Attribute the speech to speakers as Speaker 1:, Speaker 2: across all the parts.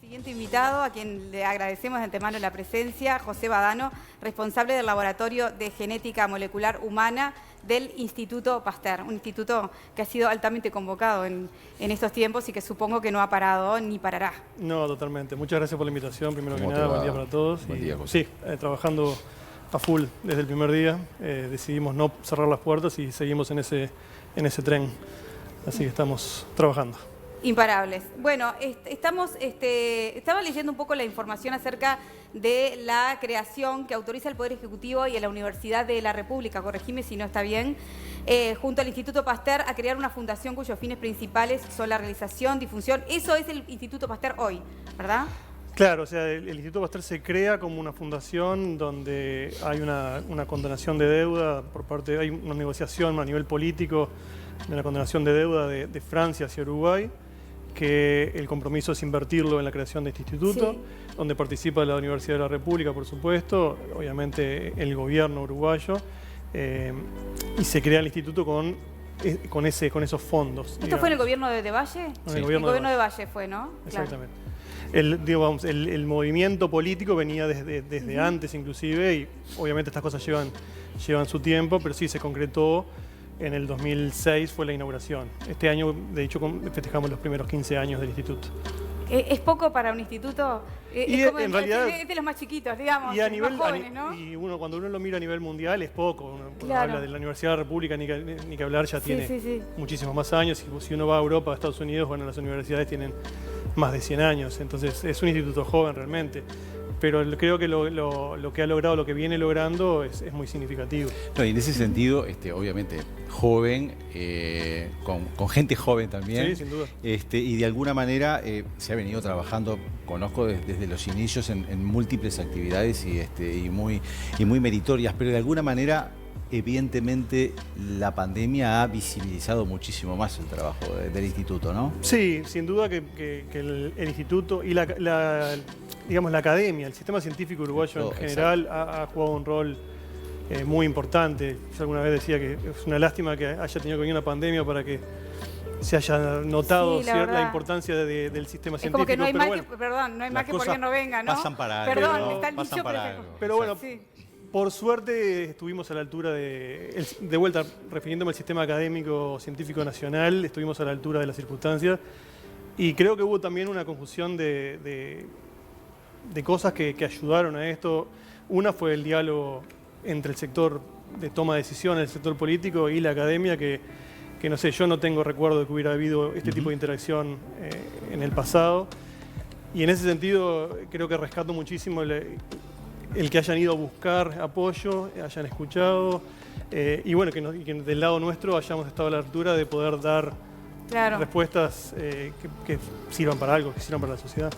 Speaker 1: Siguiente invitado, a quien le agradecemos de antemano la presencia, José Badano, responsable del Laboratorio de Genética Molecular Humana del Instituto Pasteur, un instituto que ha sido altamente convocado en estos tiempos y que supongo que no ha parado ni parará.
Speaker 2: No, totalmente. Muchas gracias por la invitación, primero que
Speaker 3: ¿Cómo te
Speaker 2: nada,
Speaker 3: va?
Speaker 2: buen día para todos.
Speaker 3: Buen día, José.
Speaker 2: Sí, trabajando a full desde el primer día. Decidimos no cerrar las puertas y seguimos en ese tren. Así que estamos trabajando.
Speaker 1: Imparables. Bueno, estaba leyendo un poco la información acerca de la creación que autoriza el Poder Ejecutivo y a la Universidad de la República, corregime si no está bien, junto al Instituto Pasteur, a crear una fundación cuyos fines principales son la realización, difusión. Eso es el Instituto Pasteur hoy, ¿verdad?
Speaker 2: Claro, o sea, el Instituto Pasteur se crea como una fundación donde hay una condonación de deuda hay una negociación a nivel político de una condonación de deuda de Francia hacia Uruguay, que el compromiso es invertirlo en la creación de este instituto, sí, donde participa la Universidad de la República, por supuesto, obviamente el gobierno uruguayo, y se crea el instituto con esos fondos.
Speaker 1: ¿Esto
Speaker 2: digamos.
Speaker 1: fue en el gobierno de Valle?
Speaker 2: Sí.
Speaker 1: El gobierno de Valle fue, ¿no?
Speaker 2: Exactamente.
Speaker 1: Claro.
Speaker 2: El movimiento político venía desde antes inclusive, y obviamente estas cosas llevan su tiempo, pero sí se concretó. En el 2006 fue la inauguración. Este año, de hecho, festejamos los primeros 15 años del instituto.
Speaker 1: ¿Es poco para un instituto?
Speaker 2: En realidad,
Speaker 1: es de los más chiquitos, digamos,
Speaker 2: y a nivel,
Speaker 1: más jóvenes, ¿no?
Speaker 2: Y cuando uno lo mira a nivel mundial es poco. Uno
Speaker 1: Claro.
Speaker 2: habla de la Universidad de la República, ni que hablar, ya tiene
Speaker 1: sí.
Speaker 2: muchísimos más años. Y si uno va a Europa, a Estados Unidos, bueno, las universidades tienen más de 100 años. Entonces es un instituto joven realmente. Pero creo que lo que ha logrado, lo que viene logrando es muy significativo.
Speaker 3: No, y en ese sentido, obviamente, joven, con gente joven también.
Speaker 2: Sí, sin duda.
Speaker 3: Y de alguna manera se ha venido trabajando, conozco desde los inicios, en múltiples actividades y muy meritorias, pero de alguna manera, evidentemente, la pandemia ha visibilizado muchísimo más el trabajo del instituto, ¿no?
Speaker 2: Sí, sin duda que el instituto y digamos, la academia, el sistema científico uruguayo en general ha jugado un rol muy importante. Yo alguna vez decía que es una lástima que haya tenido que venir una pandemia para que se haya notado la importancia del sistema científico.
Speaker 1: Es como que no hay mal
Speaker 2: bueno,
Speaker 1: que, perdón, no hay mal que por bien no venga, ¿no?
Speaker 3: Pasan para algo.
Speaker 1: Perdón,
Speaker 3: ¿no?
Speaker 1: está el
Speaker 3: Pasan
Speaker 1: dicho,
Speaker 3: para algo.
Speaker 2: pero bueno,
Speaker 1: sí.
Speaker 2: Por suerte estuvimos a la altura de vuelta, refiriéndome al sistema académico científico nacional, estuvimos a la altura de las circunstancias y creo que hubo también una conjunción de cosas que ayudaron a esto. Una fue el diálogo entre el sector de toma de decisiones, el sector político y la academia, que no sé, yo no tengo recuerdo de que hubiera habido este tipo de interacción en el pasado. Y en ese sentido creo que rescato muchísimo el que hayan ido a buscar apoyo, hayan escuchado y bueno, que del lado nuestro hayamos estado a la altura de poder dar respuestas que sirvan para algo, que sirvan para la sociedad.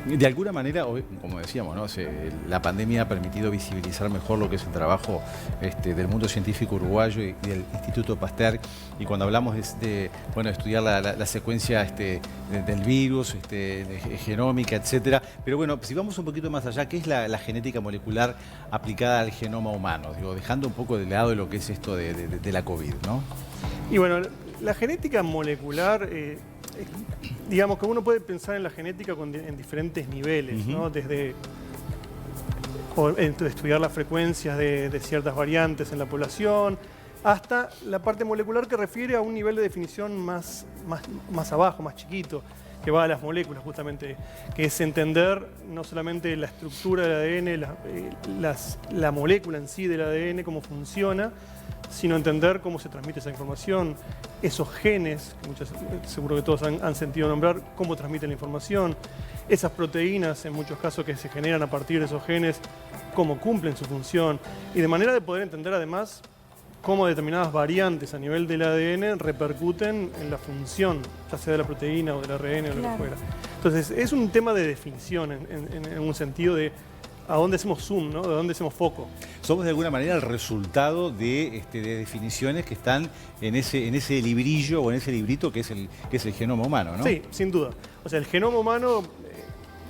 Speaker 3: De alguna manera, como decíamos, ¿no? La pandemia ha permitido visibilizar mejor lo que es el trabajo del mundo científico uruguayo y del Instituto Pasteur. Y cuando hablamos de estudiar la secuencia del virus, genómica, etcétera. Pero bueno, si vamos un poquito más allá, ¿qué es la genética molecular aplicada al genoma humano? Digo, dejando un poco de lado de lo que es esto de la COVID, ¿no?
Speaker 2: Y bueno, la genética molecular, digamos que uno puede pensar en la genética en diferentes niveles, ¿no? Desde estudiar las frecuencias de ciertas variantes en la población, hasta la parte molecular que refiere a un nivel de definición más abajo, más chiquito, que va a las moléculas justamente, que es entender no solamente la estructura del ADN, la molécula en sí del ADN, cómo funciona, sino entender cómo se transmite esa información, esos genes, que seguro que todos han sentido nombrar, cómo transmiten la información, esas proteínas en muchos casos que se generan a partir de esos genes, cómo cumplen su función, y de manera de poder entender además cómo determinadas variantes a nivel del ADN repercuten en la función, ya sea de la proteína o del ARN o lo que fuera. Entonces es un tema de definición en un sentido de a dónde hacemos zoom, ¿no? De dónde hacemos foco.
Speaker 3: Somos de alguna manera el resultado de definiciones que están en ese librillo o en ese librito que es el genoma humano, ¿no?
Speaker 2: Sí, sin duda. O sea, el genoma humano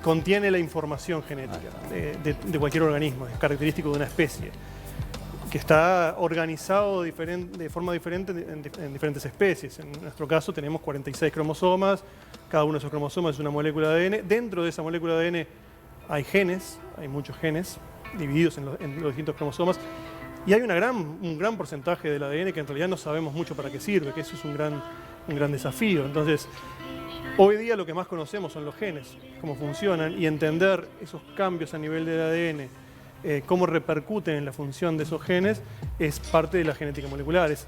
Speaker 2: contiene la información genética de cualquier organismo, es característico de una especie. que está organizado de forma diferente en diferentes especies. En nuestro caso tenemos 46 cromosomas, cada uno de esos cromosomas es una molécula de ADN. Dentro de esa molécula de ADN hay genes, hay muchos genes divididos en los distintos cromosomas, y hay un gran porcentaje del ADN que en realidad no sabemos mucho para qué sirve, que eso es un gran desafío. Entonces, hoy día lo que más conocemos son los genes, cómo funcionan, y entender esos cambios a nivel del ADN, cómo repercuten en la función de esos genes, es parte de la genética molecular. Es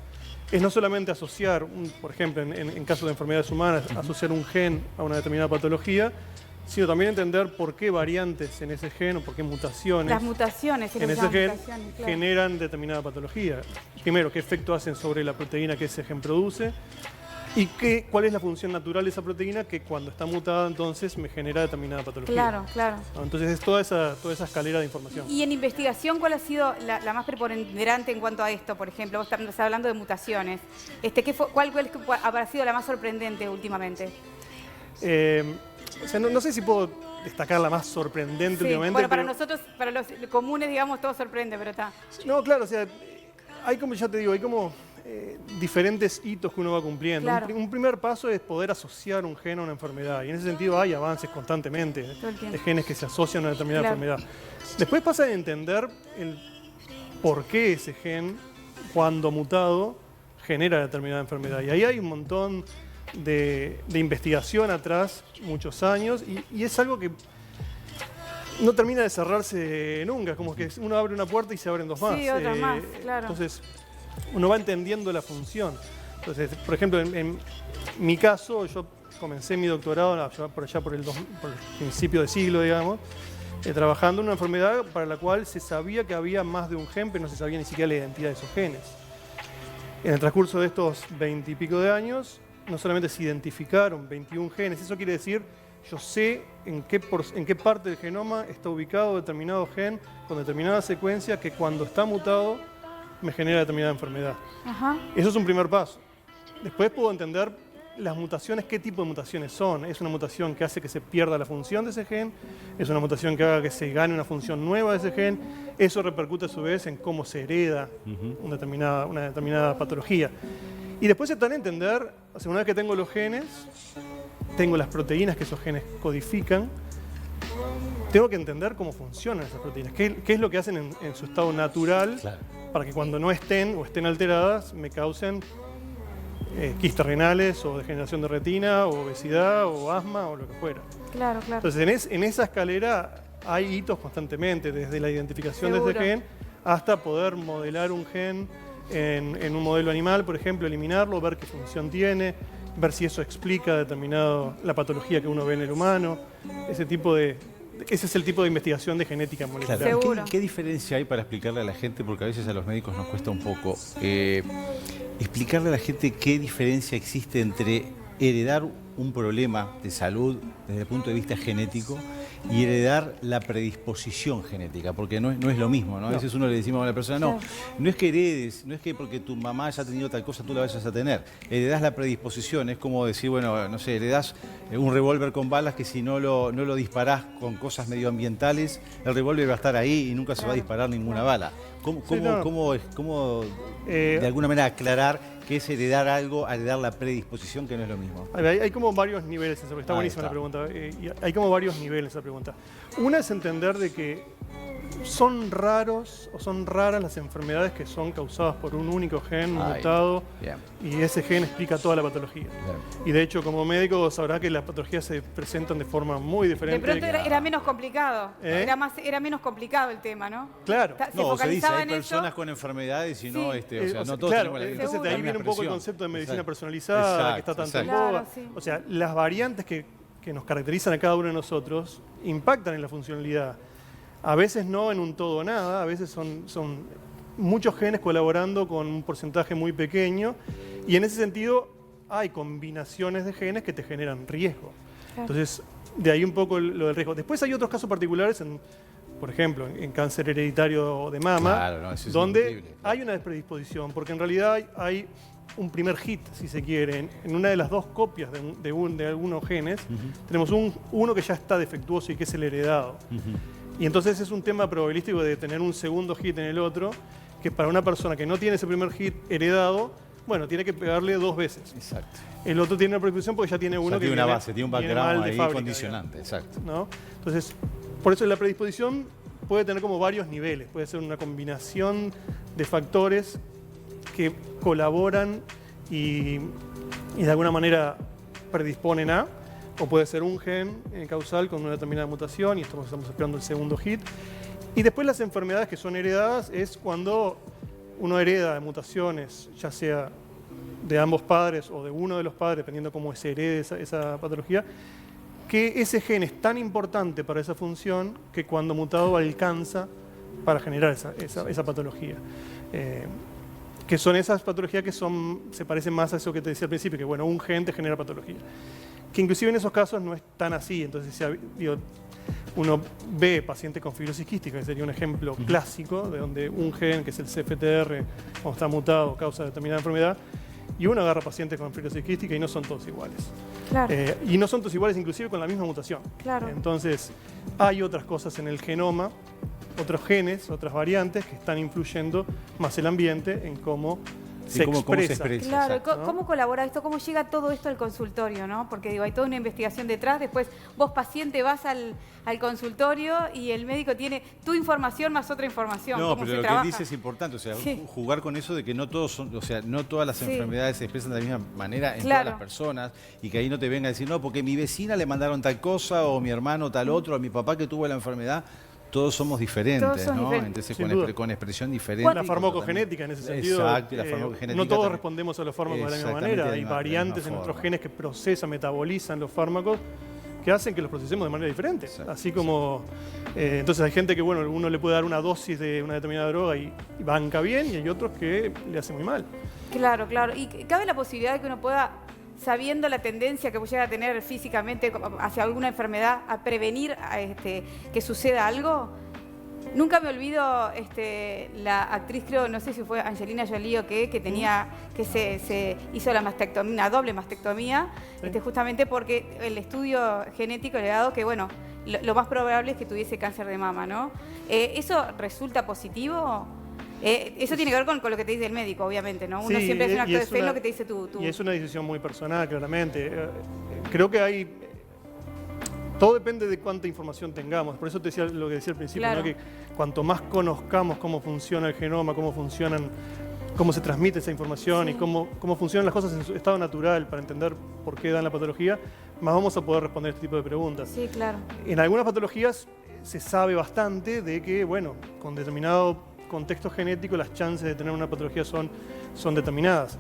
Speaker 2: no solamente asociar, por ejemplo, en caso de enfermedades humanas, asociar un gen a una determinada patología, sino también entender por qué variantes en ese gen o por qué mutaciones,
Speaker 1: las mutaciones
Speaker 2: en ese gen generan determinada patología. Primero, qué efecto hacen sobre la proteína que ese gen produce, y cuál es la función natural de esa proteína que cuando está mutada entonces me genera determinada patología.
Speaker 1: Claro, claro.
Speaker 2: Entonces es toda esa escalera de información.
Speaker 1: Y en investigación, ¿cuál ha sido la más preponderante en cuanto a esto, por ejemplo? Vos estás hablando de mutaciones. ¿Cuál habrá sido la más sorprendente últimamente?
Speaker 2: O sea, no sé si puedo destacar la más sorprendente últimamente.
Speaker 1: Bueno, para nosotros, para los comunes, digamos, todo sorprende, pero está.
Speaker 2: No, claro, o sea, hay como, ya te digo, hay como diferentes hitos que uno va cumpliendo.
Speaker 1: Claro.
Speaker 2: Un primer paso es poder asociar un gen a una enfermedad, y en ese sentido hay avances constantemente de genes que se asocian a una determinada enfermedad. Después pasa a entender el por qué ese gen, cuando mutado, genera determinada enfermedad. Y ahí hay un montón de investigación atrás, muchos años, y es algo que no termina de cerrarse nunca, como que uno abre una puerta y se abren dos más.
Speaker 1: Sí, otras más, claro.
Speaker 2: Entonces, uno va entendiendo la función. Entonces, por ejemplo, en mi caso, yo comencé mi doctorado por allá por el principio de siglo, digamos, trabajando en una enfermedad para la cual se sabía que había más de un gen, pero no se sabía ni siquiera la identidad de esos genes. En el transcurso de estos 20 y pico de años, no solamente se identificaron 21 genes, eso quiere decir, yo sé en qué parte del genoma está ubicado determinado gen con determinada secuencia que cuando está mutado me genera determinada enfermedad.
Speaker 1: Ajá.
Speaker 2: Eso es un primer paso. Después puedo entender las mutaciones, qué tipo de mutaciones son. ¿Es una mutación que hace que se pierda la función de ese gen? ¿Es una mutación que haga que se gane una función nueva de ese gen? Eso repercute a su vez en cómo se hereda una determinada patología. Y después está en entender, o sea, una vez que tengo los genes, tengo las proteínas que esos genes codifican, tengo que entender cómo funcionan esas proteínas, qué es lo que hacen en su estado natural, claro, para que cuando no estén o estén alteradas me causen quistes renales o degeneración de retina o obesidad o asma o lo que fuera.
Speaker 1: Claro, claro.
Speaker 2: Entonces en esa escalera hay hitos constantemente, desde la identificación de ese gen hasta poder modelar un gen en un modelo animal, por ejemplo, eliminarlo, ver qué función tiene, ver si eso explica la patología que uno ve en el humano, ese es el tipo de investigación de genética molecular.
Speaker 3: Claro. ¿Qué diferencia hay para explicarle a la gente? Porque a veces a los médicos nos cuesta un poco explicarle a la gente qué diferencia existe entre heredar un problema de salud desde el punto de vista genético y heredar la predisposición genética, porque no es lo mismo, ¿no? A veces uno le decimos a la persona, no es que heredes, no es que porque tu mamá haya tenido tal cosa tú la vayas a tener, heredás la predisposición, es como decir, bueno, no sé, heredás un revólver con balas que si no lo disparás con cosas medioambientales, el revólver va a estar ahí y nunca se va a disparar ninguna bala. ¿Cómo de alguna manera aclarar qué es heredar algo, heredar la predisposición, que no es lo mismo?
Speaker 2: Hay como varios niveles, está buenísima la pregunta. Hay como varios niveles esa pregunta. Una es entender de que son raros o son raras las enfermedades que son causadas por un único gen mutado y ese gen explica toda la patología. Y de hecho, como médico sabrá que las patologías se presentan de forma muy diferente.
Speaker 1: De pronto era menos complicado, era menos complicado el tema, ¿no?
Speaker 2: Claro.
Speaker 3: Se dice, hay personas con enfermedades y no, no todos tenemos la misma.
Speaker 2: Entonces de ahí viene un poco el concepto de medicina personalizada, que está tanto en boga. O sea, las variantes que nos caracterizan a cada uno de nosotros impactan en la funcionalidad. A veces no en un todo o nada, a veces son muchos genes colaborando con un porcentaje muy pequeño y en ese sentido hay combinaciones de genes que te generan riesgo. Claro. Entonces, de ahí un poco lo del riesgo. Después hay otros casos particulares, por ejemplo, en cáncer hereditario de mama, donde hay una predisposición, porque en realidad hay un primer hit, si se quiere, en una de las dos copias de algunos genes, tenemos uno que ya está defectuoso y que es el heredado. Y entonces es un tema probabilístico de tener un segundo hit en el otro, que para una persona que no tiene ese primer hit heredado, bueno, tiene que pegarle 2 veces.
Speaker 3: Exacto.
Speaker 2: El otro tiene una predisposición porque ya tiene uno que
Speaker 3: tiene una
Speaker 2: viene,
Speaker 3: base, tiene un
Speaker 2: viene mal
Speaker 3: background
Speaker 2: de
Speaker 3: ahí
Speaker 2: fábrica,
Speaker 3: condicionante, exacto.
Speaker 2: ¿no? Entonces, por eso la predisposición puede tener como varios niveles. Puede ser una combinación de factores que colaboran y de alguna manera predisponen a, o puede ser un gen causal con una determinada mutación y estamos esperando el segundo hit. Y después las enfermedades que son heredadas es cuando uno hereda mutaciones, ya sea de ambos padres o de uno de los padres, dependiendo cómo se herede esa patología, que ese gen es tan importante para esa función que cuando mutado alcanza para generar esa patología. Que son esas patologías que se parecen más a eso que te decía al principio, que bueno, un gen te genera patología. Que inclusive en esos casos no es tan así, entonces uno ve pacientes con fibrosis quística, que sería un ejemplo clásico, de donde un gen, que es el CFTR, cuando está mutado, causa determinada enfermedad, y uno agarra pacientes con fibrosis quística y no son todos iguales.
Speaker 1: Claro.
Speaker 2: Y no son todos iguales inclusive con la misma mutación.
Speaker 1: Claro.
Speaker 2: Entonces, hay otras cosas en el genoma, otros genes, otras variantes que están influyendo más el ambiente en cómo se expresa.
Speaker 1: Claro,
Speaker 3: exacto,
Speaker 2: ¿no?
Speaker 1: ¿Cómo colabora esto? ¿Cómo llega todo esto al consultorio, no? Porque digo, hay toda una investigación detrás. Después vos, paciente, vas al consultorio y el médico tiene tu información más otra información.
Speaker 3: No,
Speaker 1: ¿Cómo
Speaker 3: pero
Speaker 1: se
Speaker 3: lo
Speaker 1: trabaja?
Speaker 3: que él dice es importante, o sea,
Speaker 1: Sí.
Speaker 3: jugar con eso de que no todos son, o sea, no todas las enfermedades se expresan de la misma manera en
Speaker 1: Claro.
Speaker 3: todas las personas y que ahí no te venga a decir, no, porque mi vecina le mandaron tal cosa o mi hermano tal otro, o mi papá que tuvo la enfermedad. Todos somos diferentes,
Speaker 1: Todos son
Speaker 3: ¿no?
Speaker 1: diferentes.
Speaker 3: Entonces con expresión diferente.
Speaker 2: La farmacogenética en ese sentido.
Speaker 3: Exacto, la farmacogenética
Speaker 2: no todos
Speaker 3: también.
Speaker 2: respondemos a los fármacos de la misma
Speaker 3: Exactamente
Speaker 2: manera.
Speaker 3: de
Speaker 2: Hay
Speaker 3: la misma
Speaker 2: variantes en nuestros
Speaker 3: forma.
Speaker 2: genes que procesan, metabolizan los fármacos que hacen que los procesemos de manera diferente.
Speaker 3: Exacto,
Speaker 2: Así como, entonces hay gente que, bueno, uno le puede dar una dosis de una determinada droga y banca bien, y hay otros que le hace muy mal.
Speaker 1: Claro, claro. Y cabe la posibilidad de que uno pueda, sabiendo la tendencia que llega a tener físicamente hacia alguna enfermedad, a prevenir que suceda algo. Nunca me olvido la actriz, creo, no sé si fue Angelina Jolie o qué, que tenía, que se hizo la mastectomía, una doble mastectomía,
Speaker 2: Sí.
Speaker 1: justamente porque el estudio genético le ha dado que, bueno, lo más probable es que tuviese cáncer de mama, ¿no? ¿Eso resulta positivo? Eso tiene que ver con lo que te dice el médico, obviamente, ¿no? Uno
Speaker 2: Sí,
Speaker 1: siempre hace un
Speaker 2: y
Speaker 1: acto de
Speaker 2: es
Speaker 1: fe en
Speaker 2: una-
Speaker 1: lo que te dice tu...
Speaker 2: Y es una decisión muy personal, claramente. Creo que todo depende de cuánta información tengamos. Por eso te decía lo que decía al principio,
Speaker 1: Claro.
Speaker 2: ¿no? Que cuanto más conozcamos cómo funciona el genoma, cómo se transmite esa información
Speaker 1: Sí.
Speaker 2: y cómo funcionan las cosas en su estado natural para entender por qué dan la patología, más vamos a poder responder este tipo de preguntas.
Speaker 1: Sí, claro.
Speaker 2: En algunas patologías se sabe bastante de que, bueno, con determinado contexto genético las chances de tener una patología son determinadas.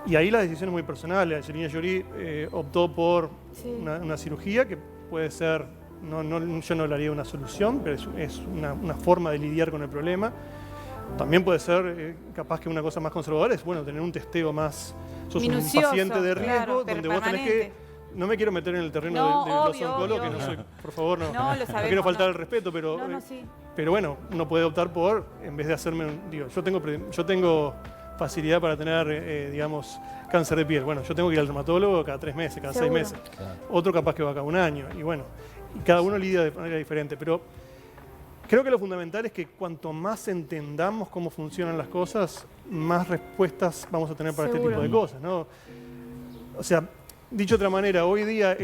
Speaker 2: Y ahí la decisión es muy personal. Angelina Jolie optó por
Speaker 1: Sí.
Speaker 2: una cirugía que puede ser, yo no le haría una solución, pero es una forma de lidiar con el problema. También puede ser, capaz que una cosa más conservadora es, bueno, tener un testeo más, sos un
Speaker 1: Minucioso,
Speaker 2: paciente de riesgo,
Speaker 1: claro, pero
Speaker 2: donde vos tenés que,
Speaker 1: permanente.
Speaker 2: no me quiero meter en el terreno
Speaker 1: No,
Speaker 2: de los
Speaker 1: obvio,
Speaker 2: oncólogos, que
Speaker 1: obvio.
Speaker 2: no soy, por favor, no,
Speaker 1: No, lo
Speaker 2: no
Speaker 1: sabemos,
Speaker 2: quiero faltar
Speaker 1: no.
Speaker 2: el respeto, pero,
Speaker 1: No, sí.
Speaker 2: pero bueno, uno puede optar por, en vez de hacerme, yo tengo facilidad para tener, digamos, cáncer de piel. Bueno, yo tengo que ir al dermatólogo cada 3 meses, cada 6
Speaker 1: Seguro.
Speaker 2: meses.
Speaker 3: Claro.
Speaker 2: Otro capaz que va cada 1 año. Y bueno, y cada uno lidia de manera diferente. Pero creo que lo fundamental es que cuanto más entendamos cómo funcionan las cosas, más respuestas vamos a tener para
Speaker 1: Seguro.
Speaker 2: este tipo de cosas, ¿no? O sea, dicho de otra manera, hoy día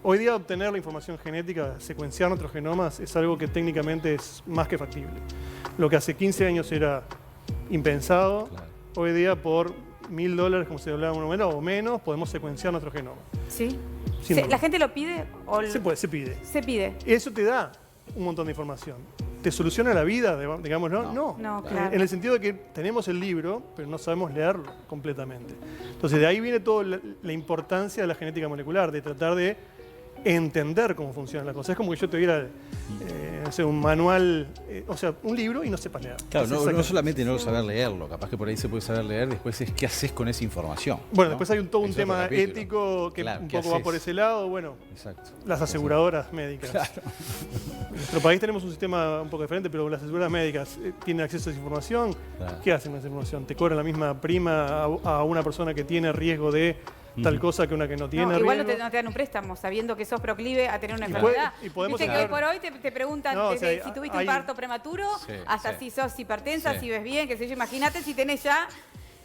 Speaker 2: hoy día obtener la información genética, secuenciar nuestros genomas, es algo que técnicamente es más que factible. Lo que hace 15 años era impensado,
Speaker 3: Claro.
Speaker 2: hoy día por $1000, como se hablaba en un momento, o menos, podemos secuenciar nuestro genoma.
Speaker 1: ¿Sí?
Speaker 2: Sin duda.
Speaker 1: ¿La gente lo pide? O
Speaker 2: Se pide.
Speaker 1: Se pide.
Speaker 2: Eso te da un montón de información. ¿Te soluciona la vida, digamos, no?
Speaker 1: No, claro.
Speaker 2: En el sentido de que tenemos el libro, pero no sabemos leerlo completamente. Entonces, de ahí viene toda la importancia de la genética molecular, de tratar de entender cómo funcionan las cosas. Es como que yo te diera, no sé, un manual, o sea, un libro y no sepas leer.
Speaker 3: Claro,
Speaker 2: Es
Speaker 3: no
Speaker 2: exactamente.
Speaker 3: solamente no saber leerlo, capaz que por ahí se puede saber leer, después es qué haces con esa información.
Speaker 2: Bueno,
Speaker 3: ¿no?
Speaker 2: después hay todo un
Speaker 3: Es otro
Speaker 2: tema
Speaker 3: capítulo.
Speaker 2: ético que
Speaker 3: Claro,
Speaker 2: un
Speaker 3: ¿qué
Speaker 2: poco va
Speaker 3: haces?
Speaker 2: por ese lado. Bueno,
Speaker 3: Exacto.
Speaker 2: las aseguradoras médicas.
Speaker 3: Claro.
Speaker 2: En nuestro país tenemos un sistema un poco diferente, pero las aseguradoras médicas tienen acceso a esa información.
Speaker 3: Claro.
Speaker 2: ¿Qué hacen con esa información? ¿Te cobran la misma prima a una persona que tiene riesgo de tal cosa que una que no tiene
Speaker 1: igual no
Speaker 2: riesgo.
Speaker 1: no te dan un préstamo, sabiendo que sos proclive a tener una
Speaker 2: Y
Speaker 1: enfermedad.
Speaker 2: y podemos
Speaker 1: Viste que hoy
Speaker 2: hablar-
Speaker 1: por hoy te preguntan
Speaker 2: No, o
Speaker 1: desde
Speaker 2: sea,
Speaker 1: si tuviste
Speaker 2: hay-
Speaker 1: un parto prematuro hasta si sos hipertensa,
Speaker 3: Sí.
Speaker 1: si ves bien, qué sé yo. Imagínate si tenés ya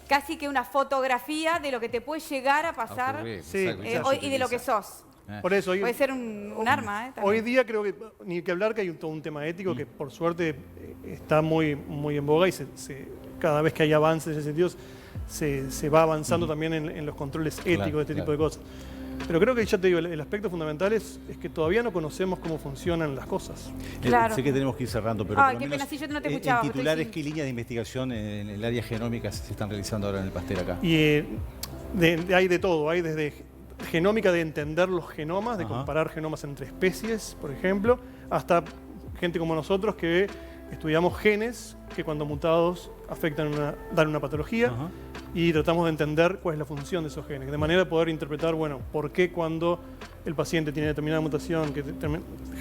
Speaker 1: casi que una fotografía de lo que te puede llegar a pasar
Speaker 2: Sí,
Speaker 1: hoy y de lo que sos.
Speaker 2: Por eso,
Speaker 1: Puede ser un arma, también.
Speaker 2: hoy día creo que, ni que hablar que hay todo un tema ético que por suerte está muy, muy en boga y cada vez que hay avances en ese sentido se va avanzando también en los controles éticos de este tipo de cosas. Pero creo que ya te digo, el aspecto fundamental es que todavía no conocemos cómo funcionan las cosas.
Speaker 1: Claro.
Speaker 3: Sé que tenemos que ir cerrando, pero
Speaker 1: Ay,
Speaker 3: por lo
Speaker 1: qué
Speaker 3: menos,
Speaker 1: pena, sí, yo no te escuchaba,
Speaker 3: en
Speaker 1: estoy
Speaker 3: titulares,
Speaker 1: sin-
Speaker 3: ¿qué líneas de investigación en el área genómica se están realizando ahora en el Pasteur acá?
Speaker 2: Y hay de todo, hay desde genómica de entender los genomas, de
Speaker 3: Ajá.
Speaker 2: comparar genomas entre especies, por ejemplo, hasta gente como nosotros que estudiamos genes que cuando mutados dan una patología
Speaker 3: Ajá.
Speaker 2: y tratamos de entender cuál es la función de esos genes, de manera de poder interpretar, bueno, por qué cuando el paciente tiene determinada mutación que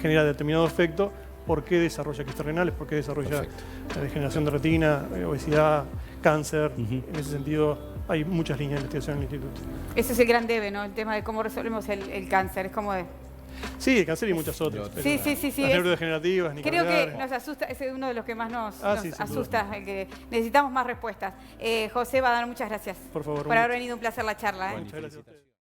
Speaker 2: genera determinado efecto, por qué desarrolla quistes renales, por qué desarrolla
Speaker 3: Perfecto.
Speaker 2: degeneración de retina, obesidad, cáncer.
Speaker 3: Ujú.
Speaker 2: En ese sentido, hay muchas líneas de investigación en el instituto.
Speaker 1: Ese es el gran debe, ¿no? El tema de cómo resolvemos el cáncer. Es como de...
Speaker 2: Sí, el cáncer y muchas otras. pero
Speaker 1: Sí.
Speaker 2: Las
Speaker 1: es-
Speaker 2: neurodegenerativas, ni
Speaker 1: Creo que
Speaker 2: hablar.
Speaker 1: nos asusta, es uno de los que más nos
Speaker 2: Sí, sin duda.
Speaker 1: asusta, el que necesitamos más respuestas. José Badano, muchas gracias
Speaker 2: Por favor,
Speaker 1: por haber venido, un placer la charla.
Speaker 3: Bueno,
Speaker 2: Muchas gracias a ustedes.